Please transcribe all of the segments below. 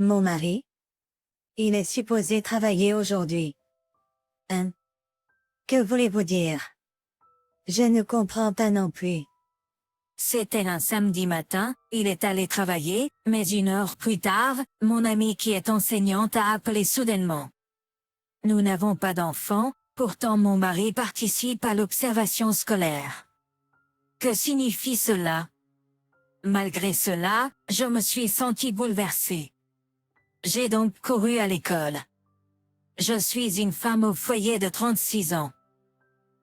Mon mari? Il est supposé travailler aujourd'hui. Hein? Que voulez-vous dire? Je ne comprends pas non plus. C'était un samedi matin, il est allé travailler, mais 1 heure plus tard, mon amie qui est enseignante a appelé soudainement. Nous n'avons pas d'enfants, pourtant mon mari participe à l'observation scolaire. Que signifie cela? Malgré cela, je me suis sentie bouleversée. J'ai donc couru à l'école. Je suis une femme au foyer de 36 ans.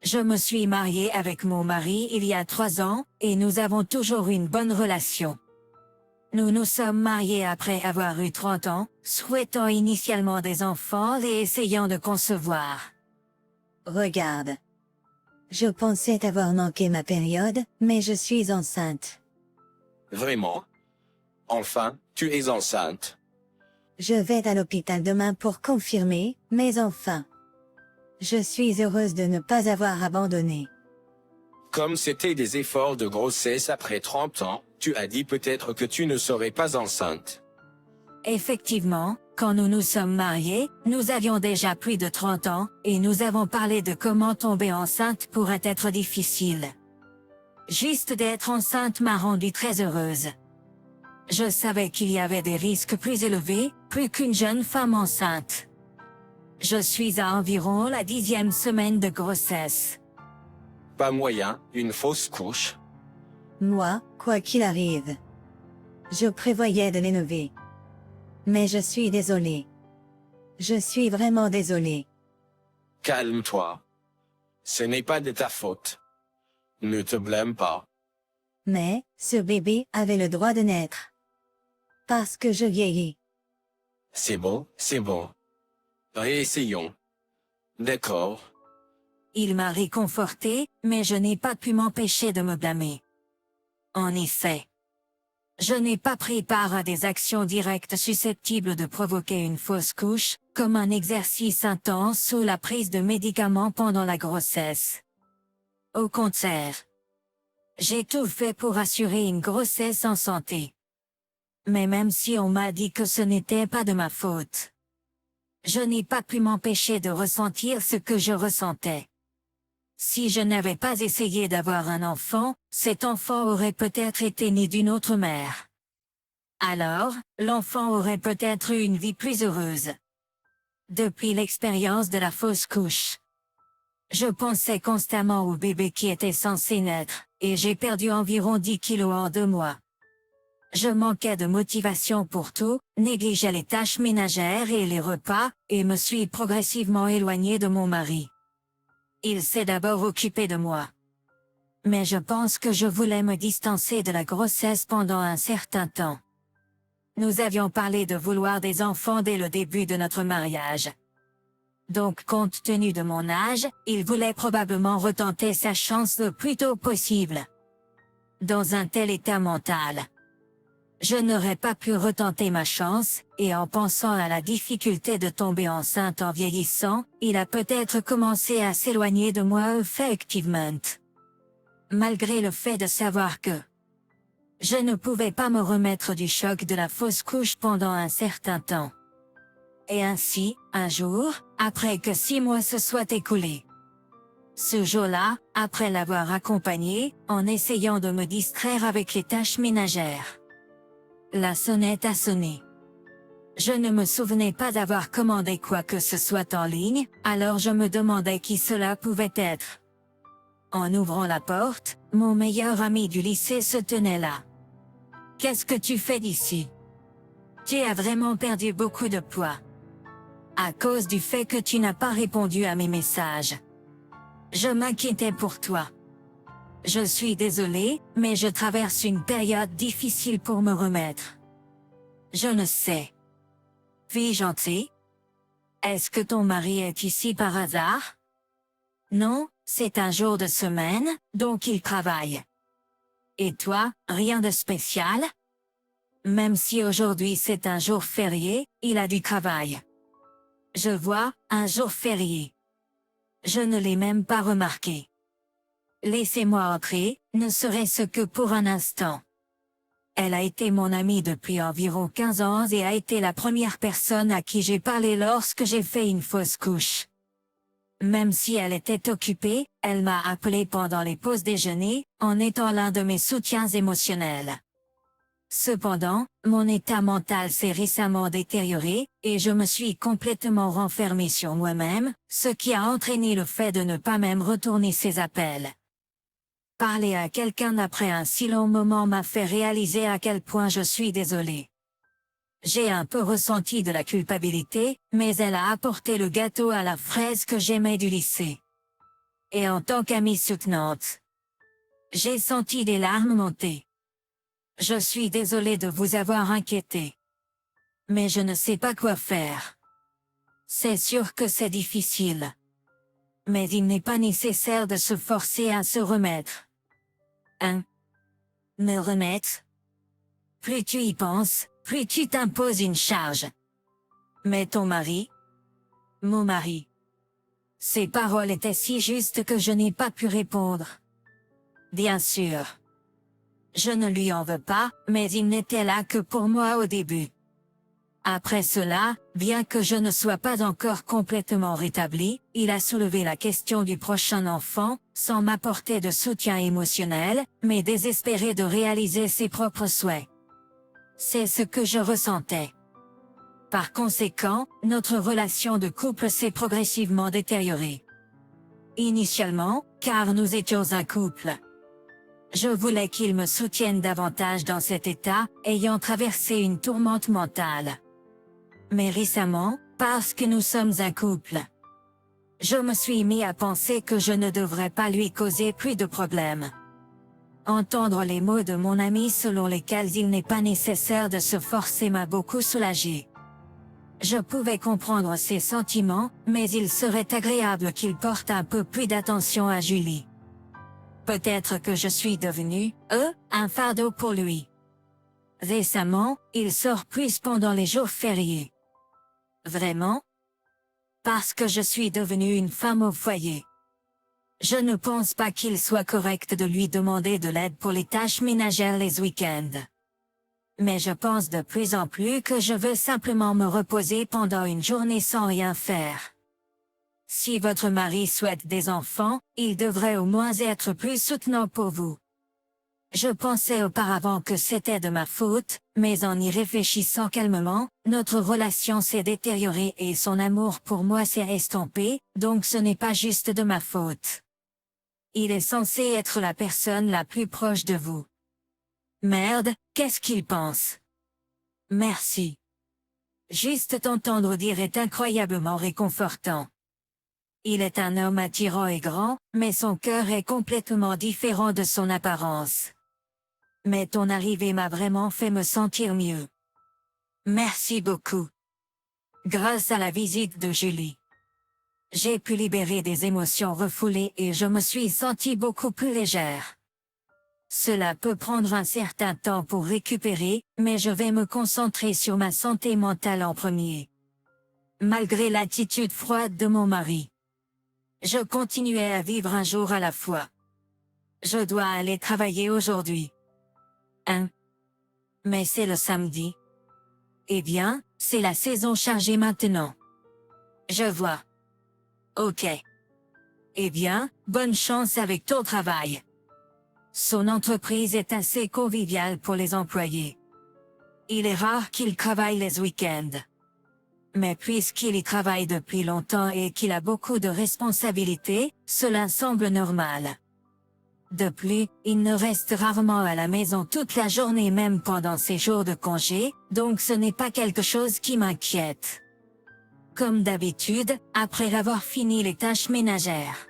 Je me suis mariée avec mon mari il y a 3 ans, et nous avons toujours une bonne relation. Nous nous sommes mariés après avoir eu 30 ans, souhaitant initialement des enfants et essayant de concevoir. Regarde. Je pensais avoir manqué ma période, mais je suis enceinte. Vraiment? Enfin, tu es enceinte. Je vais à l'hôpital demain pour confirmer, mais enfin. Je suis heureuse de ne pas avoir abandonné. Comme c'était des efforts de grossesse après 30 ans, tu as dit peut-être que tu ne serais pas enceinte. Effectivement, quand nous nous sommes mariés, nous avions déjà plus de 30 ans, et nous avons parlé de comment tomber enceinte pourrait être difficile. Juste d'être enceinte m'a rendue très heureuse. Je savais qu'il y avait des risques plus élevés, plus qu'une jeune femme enceinte. Je suis à environ la 10e semaine de grossesse. Pas moyen, une fausse couche. Moi, quoi qu'il arrive. Je prévoyais de l'élever. Mais je suis désolée. Je suis vraiment désolée. Calme-toi. Ce n'est pas de ta faute. Ne te blâme pas. Mais, ce bébé avait le droit de naître. Parce que je vieillis. C'est bon, c'est bon. Réessayons. D'accord. Il m'a réconforté, mais je n'ai pas pu m'empêcher de me blâmer. En effet, je n'ai pas pris part à des actions directes susceptibles de provoquer une fausse couche, comme un exercice intense ou la prise de médicaments pendant la grossesse. Au contraire, j'ai tout fait pour assurer une grossesse en santé. Mais même si on m'a dit que ce n'était pas de ma faute, je n'ai pas pu m'empêcher de ressentir ce que je ressentais. Si je n'avais pas essayé d'avoir un enfant, cet enfant aurait peut-être été né d'une autre mère. Alors, l'enfant aurait peut-être eu une vie plus heureuse. Depuis l'expérience de la fausse couche, je pensais constamment au bébé qui était censé naître, et j'ai perdu environ 10 kilos en 2 mois. Je manquais de motivation pour tout, négligeais les tâches ménagères et les repas, et me suis progressivement éloignée de mon mari. Il s'est d'abord occupé de moi. Mais je pense que je voulais me distancer de la grossesse pendant un certain temps. Nous avions parlé de vouloir des enfants dès le début de notre mariage. Donc compte tenu de mon âge, il voulait probablement retenter sa chance le plus tôt possible. Dans un tel état mental, je n'aurais pas pu retenter ma chance, et en pensant à la difficulté de tomber enceinte en vieillissant, il a peut-être commencé à s'éloigner de moi effectivement. Malgré le fait de savoir que je ne pouvais pas me remettre du choc de la fausse couche pendant un certain temps. Et ainsi, un jour, après que 6 mois se soient écoulés. Ce jour-là, après l'avoir accompagné, en essayant de me distraire avec les tâches ménagères, la sonnette a sonné. Je ne me souvenais pas avoir commandé quoi que ce soit en ligne, alors je me demandais qui cela pouvait être. En ouvrant la porte, mon meilleur ami du lycée se tenait là. « Qu'est-ce que tu fais d'ici? Tu as vraiment perdu beaucoup de poids. À cause du fait que tu n'as pas répondu à mes messages. Je m'inquiétais pour toi. Je suis désolée, mais je traverse une période difficile pour me remettre. Je ne sais. Fille gentille? Est-ce que ton mari est ici par hasard? Non, c'est un jour de semaine, donc il travaille. Et toi, rien de spécial? Même si aujourd'hui c'est un jour férié, il a du travail. Je vois, un jour férié. Je ne l'ai même pas remarqué. Laissez-moi entrer, ne serait-ce que pour un instant. Elle a été mon amie depuis environ 15 ans et a été la première personne à qui j'ai parlé lorsque j'ai fait une fausse couche. Même si elle était occupée, elle m'a appelé pendant les pauses déjeuner, en étant l'un de mes soutiens émotionnels. Cependant, mon état mental s'est récemment détérioré, et je me suis complètement renfermé sur moi-même, ce qui a entraîné le fait de ne pas même retourner ses appels. Parler à quelqu'un après un si long moment m'a fait réaliser à quel point je suis désolée. J'ai un peu ressenti de la culpabilité, mais elle a apporté le gâteau à la fraise que j'aimais du lycée. Et en tant qu'amie soutenante, j'ai senti des larmes monter. Je suis désolée de vous avoir inquiété. Mais je ne sais pas quoi faire. C'est sûr que c'est difficile. Mais il n'est pas nécessaire de se forcer à se remettre. Me remettre? Plus tu y penses, plus tu t'imposes une charge. Mais ton mari? Mon mari. Ces paroles étaient si justes que je n'ai pas pu répondre. Bien sûr. Je ne lui en veux pas, mais il n'était là que pour moi au début. Après cela, bien que je ne sois pas encore complètement rétabli, il a soulevé la question du prochain enfant, sans m'apporter de soutien émotionnel, mais désespéré de réaliser ses propres souhaits. C'est ce que je ressentais. Par conséquent, notre relation de couple s'est progressivement détériorée. Initialement, car nous étions un couple. Je voulais qu'il me soutienne davantage dans cet état, ayant traversé une tourmente mentale. Mais récemment, parce que nous sommes un couple, je me suis mis à penser que je ne devrais pas lui causer plus de problèmes. Entendre les mots de mon ami selon lesquels il n'est pas nécessaire de se forcer m'a beaucoup soulagé. Je pouvais comprendre ses sentiments, mais il serait agréable qu'il porte un peu plus d'attention à Julie. Peut-être que je suis devenue, un fardeau pour lui. Récemment, il sort plus pendant les jours fériés. Vraiment? Parce que je suis devenue une femme au foyer. Je ne pense pas qu'il soit correct de lui demander de l'aide pour les tâches ménagères les week-ends. Mais je pense de plus en plus que je veux simplement me reposer pendant une journée sans rien faire. Si votre mari souhaite des enfants, il devrait au moins être plus soutenant pour vous. Je pensais auparavant que c'était de ma faute, mais en y réfléchissant calmement, notre relation s'est détériorée et son amour pour moi s'est estompé, donc ce n'est pas juste de ma faute. Il est censé être la personne la plus proche de vous. Merde, qu'est-ce qu'il pense? Merci. Juste t'entendre dire est incroyablement réconfortant. Il est un homme attirant et grand, mais son cœur est complètement différent de son apparence. Mais ton arrivée m'a vraiment fait me sentir mieux. Merci beaucoup. Grâce à la visite de Julie, j'ai pu libérer des émotions refoulées et je me suis sentie beaucoup plus légère. Cela peut prendre un certain temps pour récupérer, mais je vais me concentrer sur ma santé mentale en premier. Malgré l'attitude froide de mon mari, je continuais à vivre un jour à la fois. Je dois aller travailler aujourd'hui. Mais c'est le samedi. Eh bien, c'est la saison chargée maintenant. Je vois. Ok. Eh bien, bonne chance avec ton travail. Son entreprise est assez conviviale pour les employés. Il est rare qu'il travaille les week-ends. Mais puisqu'il y travaille depuis longtemps et qu'il a beaucoup de responsabilités, cela semble normal. De plus, il ne reste rarement à la maison toute la journée même pendant ses jours de congé, donc ce n'est pas quelque chose qui m'inquiète. Comme d'habitude, après avoir fini les tâches ménagères,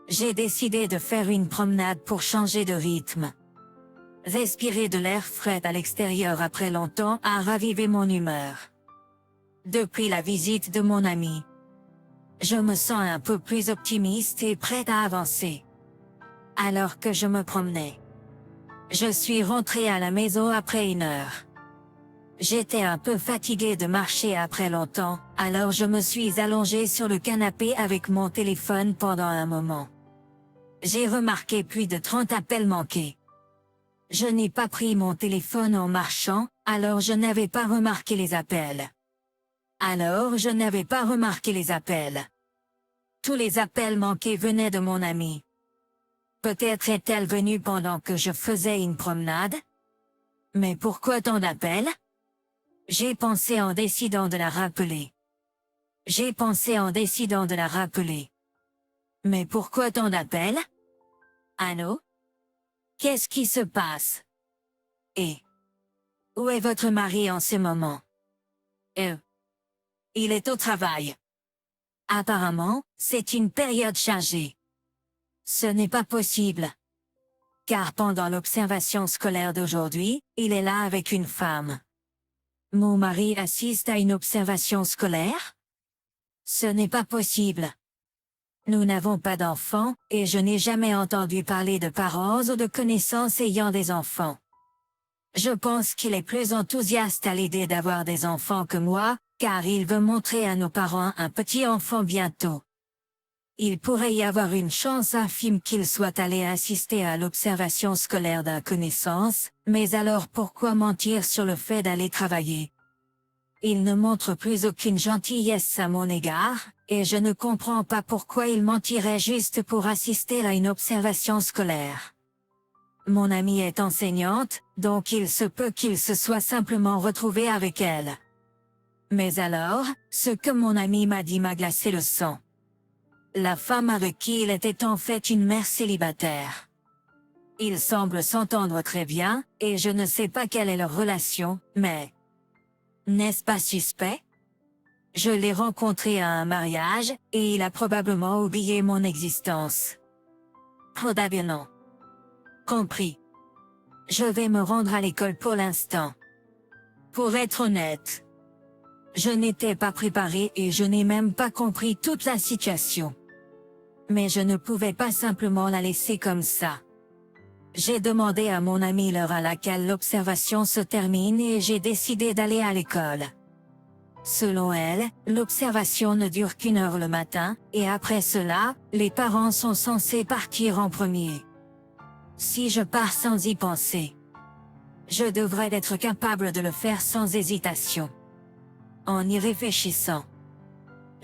j'ai décidé de faire une promenade pour changer de rythme. Respirer de l'air frais à l'extérieur après longtemps a ravivé mon humeur. Depuis la visite de mon ami, je me sens un peu plus optimiste et prête à avancer. Alors que je me promenais, je suis rentrée à la maison après 1 heure. J'étais un peu fatiguée de marcher après longtemps, alors je me suis allongée sur le canapé avec mon téléphone pendant un moment. J'ai remarqué plus de 30 appels manqués. Je n'ai pas pris mon téléphone en marchant, alors je n'avais pas remarqué les appels. Tous les appels manqués venaient de mon amie. Peut-être est-elle venue pendant que je faisais une promenade? Mais pourquoi tant d'appels? J'ai pensé en décidant de la rappeler. Mais pourquoi tant d'appels? Allô? Qu'est-ce qui se passe? Et où est votre mari en ce moment? Il est au travail. Apparemment, c'est une période chargée. Ce n'est pas possible. Car pendant l'observation scolaire d'aujourd'hui, il est là avec une femme. Mon mari assiste à une observation scolaire? Ce n'est pas possible. Nous n'avons pas d'enfants, et je n'ai jamais entendu parler de parents ou de connaissances ayant des enfants. Je pense qu'il est plus enthousiaste à l'idée d'avoir des enfants que moi, car il veut montrer à nos parents un petit enfant bientôt. Il pourrait y avoir une chance infime qu'il soit allé assister à l'observation scolaire d'un connaissance, mais alors pourquoi mentir sur le fait d'aller travailler? Il ne montre plus aucune gentillesse à mon égard, et je ne comprends pas pourquoi il mentirait juste pour assister à une observation scolaire. Mon amie est enseignante, donc il se peut qu'il se soit simplement retrouvé avec elle. Mais alors, ce que mon amie m'a dit m'a glacé le sang. La femme avec qui il était en fait une mère célibataire. Ils semblent s'entendre très bien, et je ne sais pas quelle est leur relation, mais... N'est-ce pas suspect? Je l'ai rencontré à un mariage, et il a probablement oublié mon existence. Probablement. Compris. Je vais me rendre à l'école pour l'instant. Pour être honnête, je n'étais pas préparé et je n'ai même pas compris toute la situation. Mais je ne pouvais pas simplement la laisser comme ça. J'ai demandé à mon amie l'heure à laquelle l'observation se termine et j'ai décidé d'aller à l'école. Selon elle, l'observation ne dure qu'une heure le matin, et après cela, les parents sont censés partir en premier. Si je pars sans y penser, je devrais être capable de le faire sans hésitation. En y réfléchissant,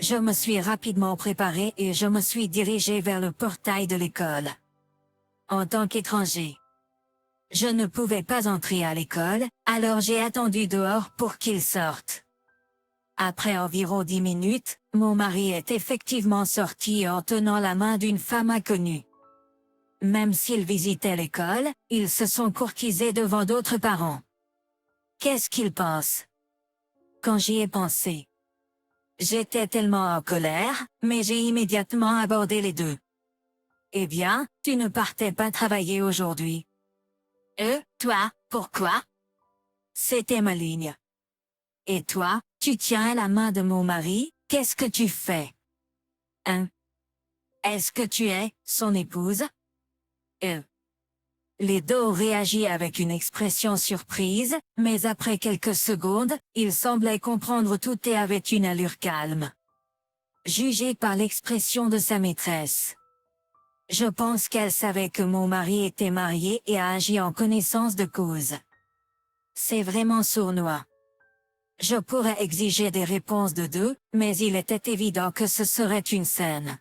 je me suis rapidement préparé et je me suis dirigé vers le portail de l'école. En tant qu'étranger, je ne pouvais pas entrer à l'école, alors j'ai attendu dehors pour qu'il sorte. Après environ 10 minutes, mon mari est effectivement sorti en tenant la main d'une femme inconnue. Même s'ils visitaient l'école, ils se sont courtisés devant d'autres parents. Qu'est-ce qu'ils pensent? Quand j'y ai pensé, j'étais tellement en colère, mais j'ai immédiatement abordé les deux. Eh bien, tu ne partais pas travailler aujourd'hui. Toi, pourquoi? C'était ma ligne. Et toi, tu tiens la main de mon mari, qu'est-ce que tu fais? Est-ce que tu es son épouse? Les deux ont réagi avec une expression surprise, mais après quelques secondes, ils semblaient comprendre tout et avaient une allure calme. Jugé par l'expression de sa maîtresse, je pense qu'elle savait que mon mari était marié et a agi en connaissance de cause. C'est vraiment sournois. Je pourrais exiger des réponses de deux, mais il était évident que ce serait une scène.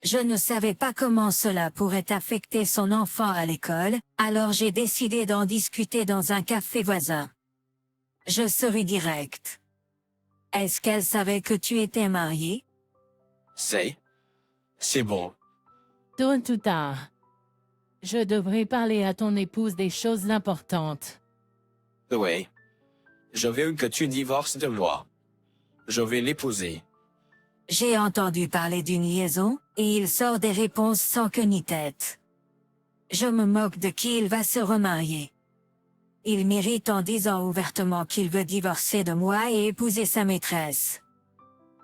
Je ne savais pas comment cela pourrait affecter son enfant à l'école, alors j'ai décidé d'en discuter dans un café voisin. Je serai direct. Est-ce qu'elle savait que tu étais marié? C'est bon. Tourne tout tard. Je devrais parler à ton épouse des choses importantes. Oui. Je veux que tu divorces de moi. Je vais l'épouser. J'ai entendu parler d'une liaison, et il sort des réponses sans queue ni tête. Je me moque de qui il va se remarier. Il mérite en disant ouvertement qu'il veut divorcer de moi et épouser sa maîtresse.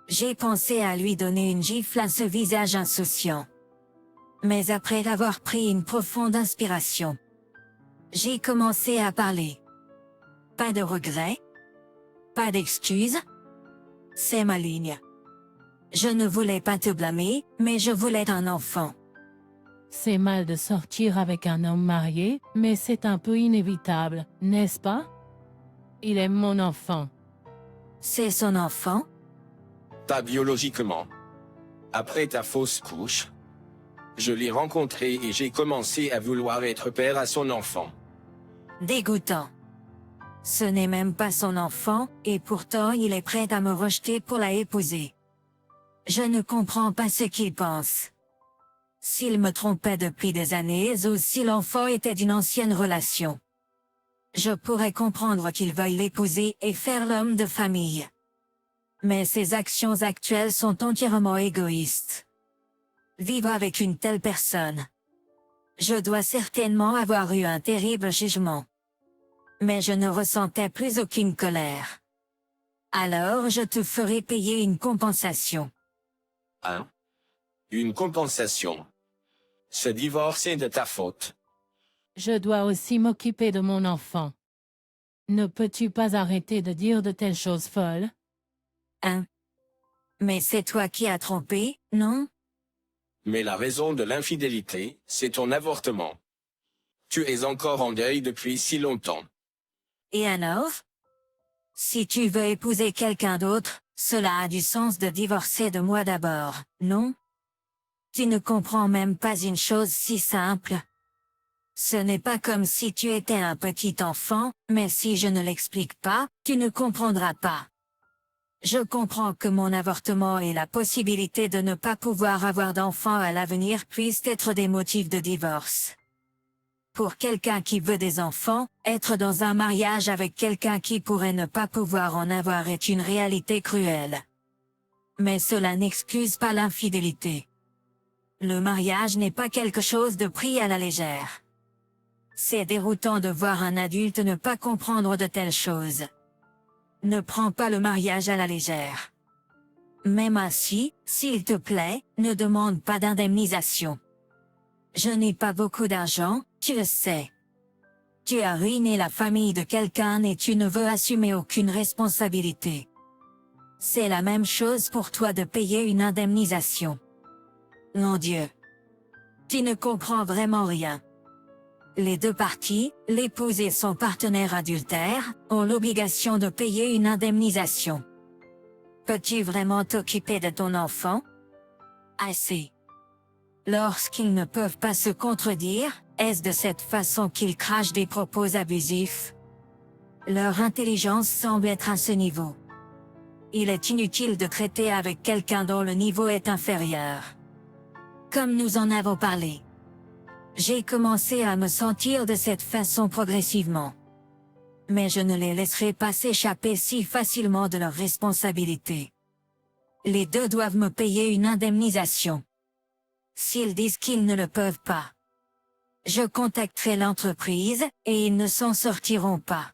J'ai pensé à lui donner une gifle à ce visage insouciant. Mais après avoir pris une profonde inspiration, j'ai commencé à parler. Pas de regrets? Pas d'excuses? C'est ma ligne. Je ne voulais pas te blâmer, mais je voulais un enfant. C'est mal de sortir avec un homme marié, mais c'est un peu inévitable, n'est-ce pas? Il est mon enfant. C'est son enfant? Pas biologiquement. Après ta fausse couche, je l'ai rencontré et j'ai commencé à vouloir être père à son enfant. Dégoûtant. Ce n'est même pas son enfant, et pourtant il est prêt à me rejeter pour la épouser. Je ne comprends pas ce qu'il pense. S'il me trompait depuis des années ou si l'enfant était d'une ancienne relation, je pourrais comprendre qu'il veuille l'épouser et faire l'homme de famille. Mais ses actions actuelles sont entièrement égoïstes. Vivre avec une telle personne, je dois certainement avoir eu un terrible jugement. Mais je ne ressentais plus aucune colère. Alors je te ferai payer une compensation. Hein? Une compensation. Ce divorce est de ta faute. Je dois aussi m'occuper de mon enfant. Ne peux-tu pas arrêter de dire de telles choses folles? Hein? Mais c'est toi qui as trompé, non? Mais la raison de l'infidélité, c'est ton avortement. Tu es encore en deuil depuis si longtemps. Et alors? Si tu veux épouser quelqu'un d'autre, cela a du sens de divorcer de moi d'abord, non? Tu ne comprends même pas une chose si simple. Ce n'est pas comme si tu étais un petit enfant, mais si je ne l'explique pas, tu ne comprendras pas. Je comprends que mon avortement et la possibilité de ne pas pouvoir avoir d'enfant à l'avenir puissent être des motifs de divorce. Pour quelqu'un qui veut des enfants, être dans un mariage avec quelqu'un qui pourrait ne pas pouvoir en avoir est une réalité cruelle. Mais cela n'excuse pas l'infidélité. Le mariage n'est pas quelque chose de pris à la légère. C'est déroutant de voir un adulte ne pas comprendre de telles choses. Ne prends pas le mariage à la légère. Même ainsi, s'il te plaît, ne demande pas d'indemnisation. Je n'ai pas beaucoup d'argent, tu le sais. Tu as ruiné la famille de quelqu'un et tu ne veux assumer aucune responsabilité. C'est la même chose pour toi de payer une indemnisation. Mon Dieu. Tu ne comprends vraiment rien. Les deux parties, l'épouse et son partenaire adultère, ont l'obligation de payer une indemnisation. Peux-tu vraiment t'occuper de ton enfant? Assez. Lorsqu'ils ne peuvent pas se contredire, est-ce de cette façon qu'ils crachent des propos abusifs? Leur intelligence semble être à ce niveau. Il est inutile de traiter avec quelqu'un dont le niveau est inférieur. Comme nous en avons parlé. J'ai commencé à me sentir de cette façon progressivement. Mais je ne les laisserai pas s'échapper si facilement de leurs responsabilités. Les deux doivent me payer une indemnisation. S'ils disent qu'ils ne le peuvent pas, je contacterai l'entreprise, et ils ne s'en sortiront pas.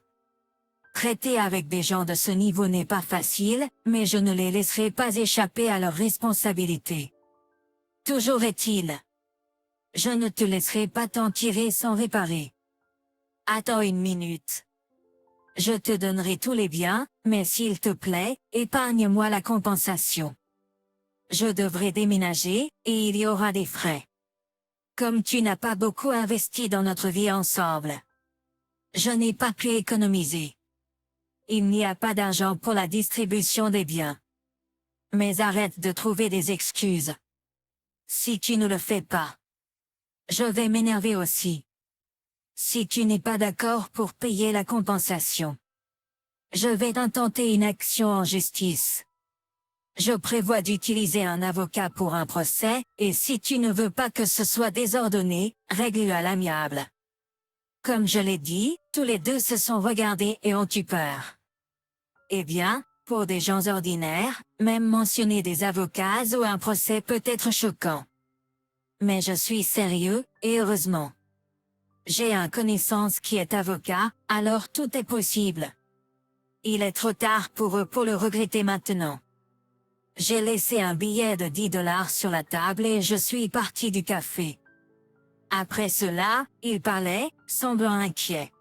Traiter avec des gens de ce niveau n'est pas facile, mais je ne les laisserai pas échapper à leurs responsabilités. Toujours est-il. Je ne te laisserai pas t'en tirer sans réparer. Attends une minute. Je te donnerai tous les biens, mais s'il te plaît, épargne-moi la compensation. Je devrai déménager, et il y aura des frais. Comme tu n'as pas beaucoup investi dans notre vie ensemble, je n'ai pas pu économiser. Il n'y a pas d'argent pour la distribution des biens. Mais arrête de trouver des excuses. Si tu ne le fais pas, je vais m'énerver aussi. Si tu n'es pas d'accord pour payer la compensation, je vais intenter une action en justice. Je prévois d'utiliser un avocat pour un procès, et si tu ne veux pas que ce soit désordonné, règle-le à l'amiable. Comme je l'ai dit, tous les deux se sont regardés et ont eu peur. Eh bien, pour des gens ordinaires, même mentionner des avocats ou un procès peut être choquant. Mais je suis sérieux, et heureusement. J'ai un connaissance qui est avocat, alors tout est possible. Il est trop tard pour eux pour le regretter maintenant. J'ai laissé un billet de $10 sur la table et je suis parti du café. Après cela, il parlait, semblant inquiet.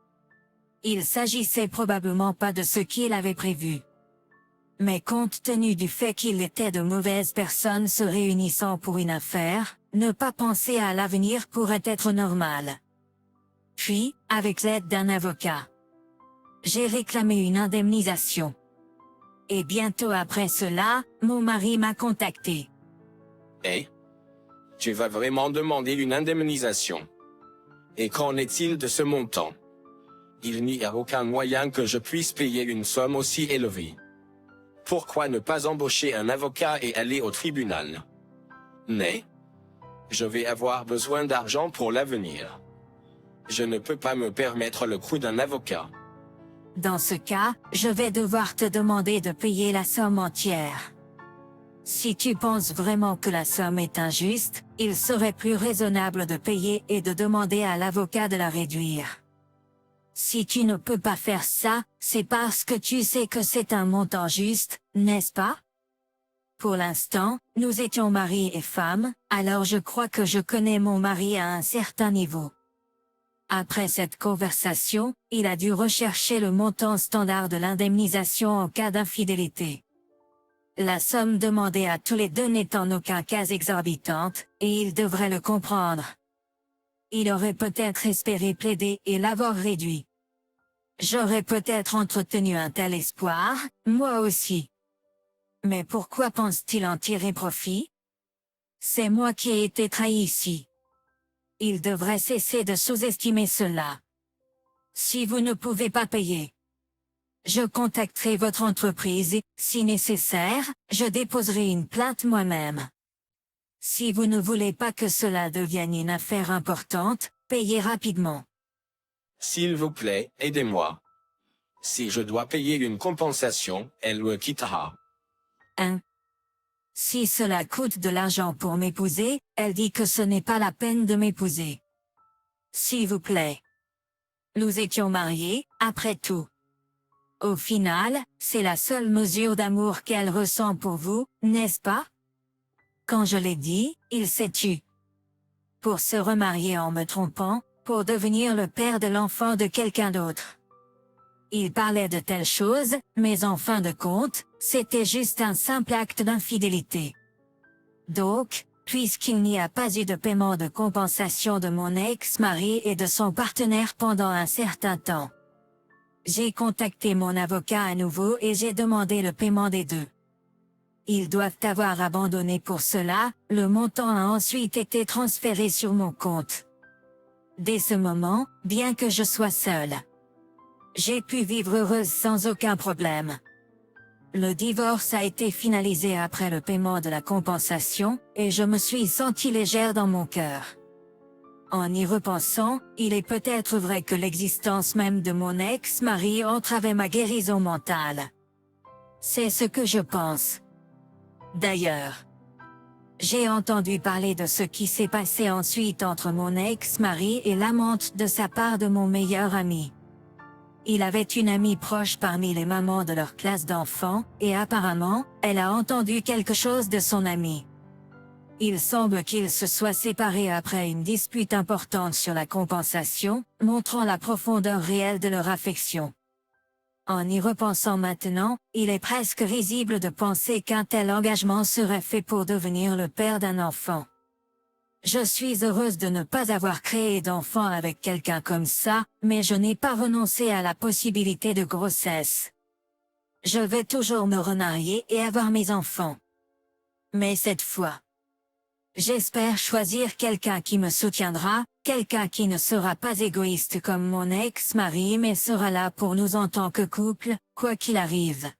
Il s'agissait probablement pas de ce qu'il avait prévu. Mais compte tenu du fait qu'il était de mauvaises personnes se réunissant pour une affaire, ne pas penser à l'avenir pourrait être normal. Puis, avec l'aide d'un avocat, j'ai réclamé une indemnisation. Et bientôt après cela, mon mari m'a contacté. Eh? Tu vas vraiment demander une indemnisation? Et qu'en est-il de ce montant? Il n'y a aucun moyen que je puisse payer une somme aussi élevée. Pourquoi ne pas embaucher un avocat et aller au tribunal? Mais je vais avoir besoin d'argent pour l'avenir. Je ne peux pas me permettre le coût d'un avocat. Dans ce cas, je vais devoir te demander de payer la somme entière. Si tu penses vraiment que la somme est injuste, il serait plus raisonnable de payer et de demander à l'avocat de la réduire. Si tu ne peux pas faire ça, c'est parce que tu sais que c'est un montant juste, n'est-ce pas? Pour l'instant, nous étions mari et femme, alors je crois que je connais mon mari à un certain niveau. Après cette conversation, il a dû rechercher le montant standard de l'indemnisation en cas d'infidélité. La somme demandée à tous les deux n'est en aucun cas exorbitante, et il devrait le comprendre. Il aurait peut-être espéré plaider et l'avoir réduit. J'aurais peut-être entretenu un tel espoir, moi aussi. Mais pourquoi pense-t-il en tirer profit? C'est moi qui ai été trahi ici. Il devrait cesser de sous-estimer cela. Si vous ne pouvez pas payer, je contacterai votre entreprise et, si nécessaire, je déposerai une plainte moi-même. Si vous ne voulez pas que cela devienne une affaire importante, payez rapidement. S'il vous plaît, aidez-moi. Si je dois payer une compensation, elle le quittera. 1. Si cela coûte de l'argent pour m'épouser, elle dit que ce n'est pas la peine de m'épouser. S'il vous plaît. Nous étions mariés, après tout. Au final, c'est la seule mesure d'amour qu'elle ressent pour vous, n'est-ce pas? Quand je l'ai dit, il s'est tu. Pour se remarier en me trompant, pour devenir le père de l'enfant de quelqu'un d'autre. Il parlait de telles choses, mais en fin de compte, c'était juste un simple acte d'infidélité. Donc, puisqu'il n'y a pas eu de paiement de compensation de mon ex-mari et de son partenaire pendant un certain temps, j'ai contacté mon avocat à nouveau et j'ai demandé le paiement des deux. Ils doivent avoir abandonné pour cela, le montant a ensuite été transféré sur mon compte. Dès ce moment, bien que je sois seule, j'ai pu vivre heureuse sans aucun problème. Le divorce a été finalisé après le paiement de la compensation, et je me suis sentie légère dans mon cœur. En y repensant, il est peut-être vrai que l'existence même de mon ex-mari entravait ma guérison mentale. C'est ce que je pense. D'ailleurs, j'ai entendu parler de ce qui s'est passé ensuite entre mon ex-mari et l'amante de sa part de mon meilleur ami. Il avait une amie proche parmi les mamans de leur classe d'enfants, et apparemment, elle a entendu quelque chose de son ami. Il semble qu'ils se soient séparés après une dispute importante sur la compensation, montrant la profondeur réelle de leur affection. En y repensant maintenant, il est presque risible de penser qu'un tel engagement serait fait pour devenir le père d'un enfant. Je suis heureuse de ne pas avoir créé d'enfant avec quelqu'un comme ça, mais je n'ai pas renoncé à la possibilité de grossesse. Je vais toujours me remarier et avoir mes enfants. Mais cette fois, j'espère choisir quelqu'un qui me soutiendra, quelqu'un qui ne sera pas égoïste comme mon ex-mari mais sera là pour nous en tant que couple, quoi qu'il arrive.